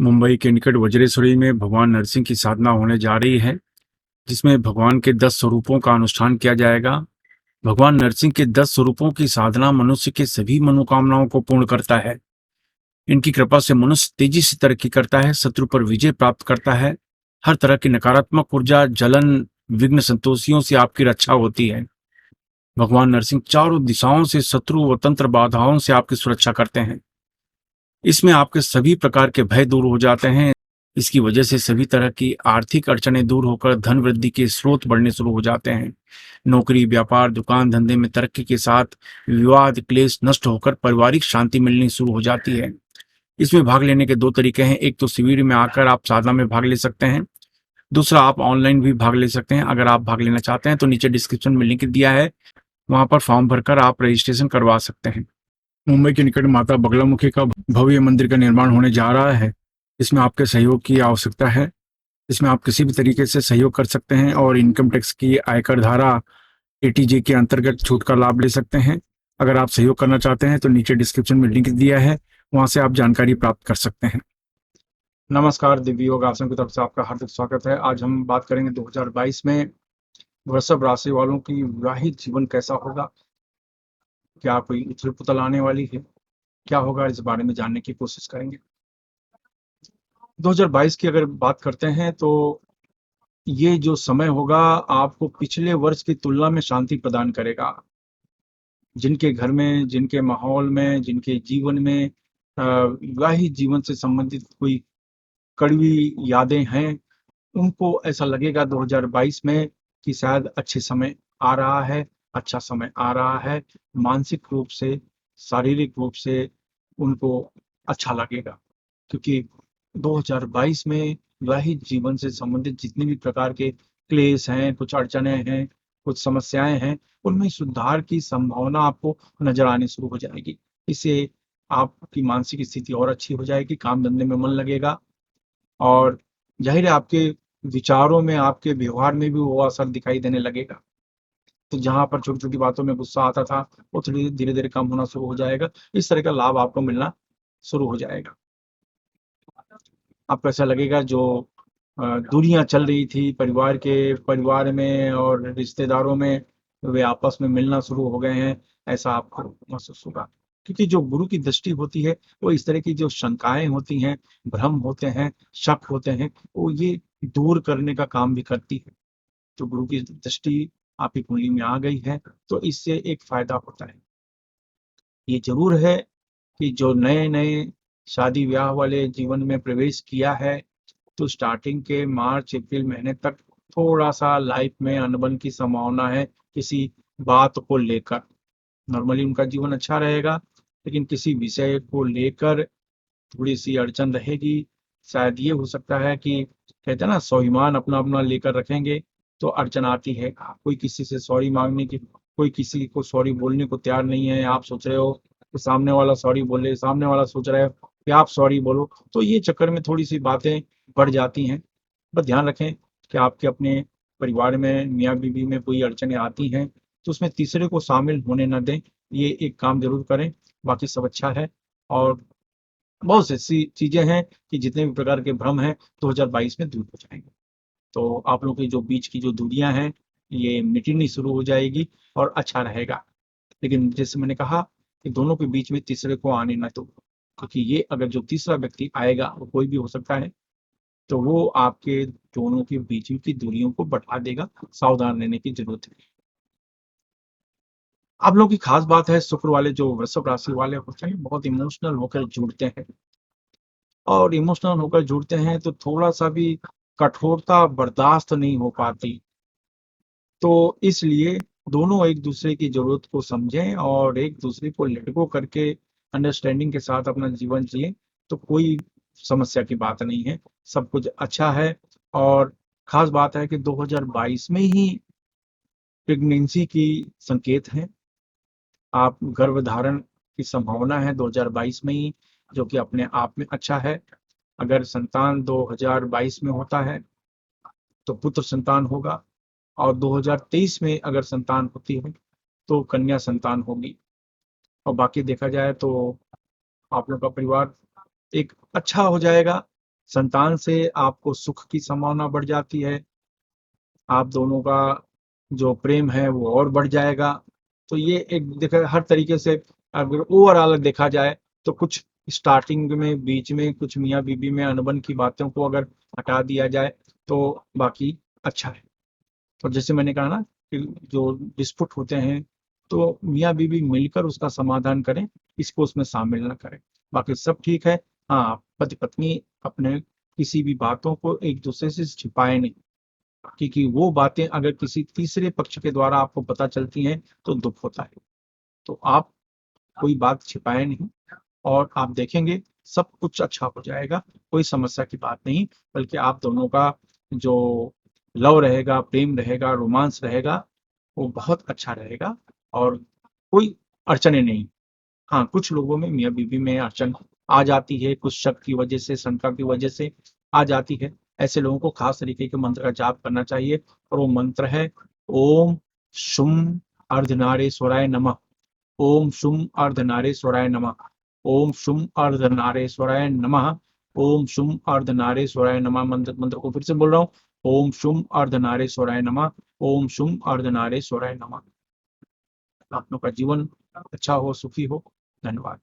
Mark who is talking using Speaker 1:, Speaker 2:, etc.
Speaker 1: मुंबई के निकट वज्रेश्वरी में भगवान नरसिंह की साधना होने जा रही है, जिसमें भगवान के 10 स्वरूपों का अनुष्ठान किया जाएगा। भगवान नरसिंह के 10 स्वरूपों की साधना मनुष्य के सभी मनोकामनाओं को पूर्ण करता है। इनकी कृपा से मनुष्य तेजी से तरक्की करता है, शत्रु पर विजय प्राप्त करता है। हर तरह की नकारात्मक ऊर्जा, जलन, विघ्न संतोषियों से आपकी रक्षा होती है। भगवान नरसिंह चारों दिशाओं से शत्रु व तंत्र बाधाओं से आपकी सुरक्षा करते हैं। इसमें आपके सभी प्रकार के भय दूर हो जाते हैं। इसकी वजह से सभी तरह की आर्थिक अड़चनें दूर होकर धन वृद्धि के स्रोत बढ़ने शुरू हो जाते हैं। नौकरी, व्यापार, दुकान धंधे में तरक्की के साथ विवाद क्लेश नष्ट होकर पारिवारिक शांति मिलनी शुरू हो जाती है। इसमें भाग लेने के दो तरीके हैं। एक तो शिविर में आकर आप साधना में भाग ले सकते हैं। दूसरा, आप ऑनलाइन भी भाग ले सकते हैं। अगर आप भाग लेना चाहते हैं तो नीचे डिस्क्रिप्शन में लिंक दिया है, वहां पर फॉर्म भरकर आप रजिस्ट्रेशन करवा सकते हैं। मुंबई के निकट माता बगलामुखी का भव्य मंदिर का निर्माण होने जा रहा है। इसमें आपके सहयोग की आवश्यकता है। इसमें आप किसी भी तरीके से सहयोग कर सकते हैं और इनकम टैक्स की आयकर धारा एटीजे के अंतर्गत छूट का लाभ ले सकते हैं। अगर आप सहयोग करना चाहते हैं तो नीचे डिस्क्रिप्शन में लिंक दिया है, वहां से आप जानकारी प्राप्त कर सकते हैं। नमस्कार, दिव्य योग आश्रम की तरफ से आपका हार्दिक स्वागत है। आज हम बात करेंगे 2022 में वृषभ राशि वालों की विवाहित जीवन कैसा होगा। क्या कोई उथल पुथल आने वाली है? क्या होगा, इस बारे में जानने की कोशिश करेंगे। 2022 की अगर बात करते हैं तो ये जो समय होगा आपको पिछले वर्ष की तुलना में शांति प्रदान करेगा। जिनके घर में, जिनके माहौल में, जिनके जीवन में विवाहित जीवन से संबंधित कोई कड़वी यादें हैं, उनको ऐसा लगेगा 2022 में कि शायद अच्छे समय आ रहा है, अच्छा समय आ रहा है। मानसिक रूप से, शारीरिक रूप से उनको अच्छा लगेगा, क्योंकि 2022 में वैवाहिक जीवन से संबंधित जितने भी प्रकार के क्लेश हैं, कुछ अड़चनें हैं, कुछ समस्याएं हैं, उनमें सुधार की संभावना आपको नजर आनी शुरू हो जाएगी। इससे आपकी मानसिक स्थिति और अच्छी हो जाएगी, काम धंधे में मन लगेगा और जाहिर है आपके विचारों में, आपके व्यवहार में भी वो असर दिखाई देने लगेगा। तो जहाँ पर छोटी-छोटी बातों में गुस्सा आता था, वो थोड़ी धीरे-धीरे कम होना शुरू हो जाएगा। इस तरह का लाभ आपको मिलना शुरू हो जाएगा। आपको ऐसा लगेगा जो दूरियां चल रही थी परिवार में और रिश्तेदारों में, वे आपस में मिलना शुरू हो गए हैं, ऐसा आपको महसूस होगा। क्योंकि जो गुरु की दृष्टि होती है, वो इस तरह की जो शंकाएं होती हैं, भ्रम होते हैं, शक होते हैं, वो ये दूर करने का काम भी करती है। तो गुरु की दृष्टि आपकी कुंडली में आ गई है, तो इससे एक फायदा होता है। ये जरूर है कि जो नए नए शादी ब्याह वाले जीवन में प्रवेश किया है, तो स्टार्टिंग के मार्च अप्रैल महीने तक थोड़ा सा लाइफ में अनबन की संभावना है किसी बात को लेकर। नॉर्मली उनका जीवन अच्छा रहेगा, लेकिन किसी विषय को लेकर थोड़ी सी अड़चन रहेगी। शायद ये हो सकता है कि कहते हैं ना, स्वाभिमान अपना अपना लेकर रखेंगे तो अड़चन आती है। कोई किसी से सॉरी मांगने की, कोई किसी को सॉरी बोलने को तैयार नहीं है। आप सोच रहे हो कि सामने वाला सॉरी बोले, सामने वाला सोच रहा है कि आप सॉरी बोलो, तो ये चक्कर में थोड़ी सी बातें बढ़ जाती हैं। बस ध्यान रखें कि आपके अपने परिवार में, मियाँ बीवी में कोई अड़चनें आती हैं तो उसमें तीसरे को शामिल होने न दें। ये एक काम जरूर करें, बाकी सब अच्छा है। और बहुत सी ऐसी चीजें हैं कि जितने भी प्रकार के भ्रम हैं 2022 में दूर हो जाएंगे। तो आप लोगों के जो बीच की जो दूरियां हैं, ये मिटनी शुरू हो जाएगी और अच्छा रहेगा। लेकिन जैसे मैंने कहा कि दोनों के बीच में तीसरे को आने ना दो, क्योंकि ये अगर जो तीसरा व्यक्ति आएगा वो कोई भी हो सकता है, तो वो आपके दोनों के बीच की दूरियों को बढ़ा देगा। सावधान रहने की जरूरत है। आप लोगों की खास बात है, शुक्र वाले जो वृषभ राशि वाले होते हैं बहुत इमोशनल होकर जुड़ते हैं, और इमोशनल होकर जुड़ते हैं तो थोड़ा सा भी कठोरता बर्दाश्त नहीं हो पाती। तो इसलिए दोनों एक दूसरे की जरूरत को समझें और एक दूसरे को लेट गो करके अंडरस्टैंडिंग के साथ अपना जीवन जिए, तो कोई समस्या की बात नहीं है, सब कुछ अच्छा है। और खास बात है कि 2022 में ही प्रेगनेंसी की संकेत है। आप गर्भधारण की संभावना है 2022 में ही, जो कि अपने आप में अच्छा है। अगर संतान 2022 में होता है तो पुत्र संतान होगा, और 2023 में अगर संतान होती है तो कन्या संतान होगी। और बाकी देखा जाए तो आप लोग का परिवार एक अच्छा हो जाएगा। संतान से आपको सुख की संभावना बढ़ जाती है, आप दोनों का जो प्रेम है वो और बढ़ जाएगा। तो ये एक देखा हर तरीके से अगर ओवरऑल देखा जाए तो कुछ स्टार्टिंग में बीच में कुछ मियाँ बीवी में अनबन की बातों को अगर हटा दिया जाए तो बाकी अच्छा है। और जैसे मैंने कहा ना कि जो डिस्प्यूट होते हैं तो मियाँ बीवी मिलकर उसका समाधान करें, इसको उसमें शामिल ना करें, बाकी सब ठीक है। हाँ, पति पत्नी अपने किसी भी बातों को एक दूसरे से छिपाए नहीं, क्योंकि वो बातें अगर किसी तीसरे पक्ष के द्वारा आपको पता चलती हैं तो दुख होता है। तो आप कोई बात छिपाए नहीं और आप देखेंगे सब कुछ अच्छा हो जाएगा, कोई समस्या की बात नहीं, बल्कि आप दोनों का जो लव रहेगा, प्रेम रहेगा, रोमांस रहेगा, वो बहुत अच्छा रहेगा और कोई अड़चने नहीं। हाँ, कुछ लोगों में मियाँ बीवी में अड़चन आ जाती है, कुछ शक की वजह से, शंका की वजह से आ जाती है। ऐसे लोगों को खास तरीके के मंत्र का जाप करना चाहिए और वो मंत्र है ओम शुम अर्धनारेश्वराय नमः। ओम शुम अर्धनारेश्वराय नमः। ओम शुम अर्धनारेश्वराय नमः। ओम शुम अर्धनारेश्वराय नमः। मंत्र मंत्र को फिर से बोल रहा हूँ। ओम शुम अर्धनारेश्वराय नमः। ओम शुम अर्धनारेश्वराय नमः। आप लोग का जीवन अच्छा हो, सुखी हो। धन्यवाद।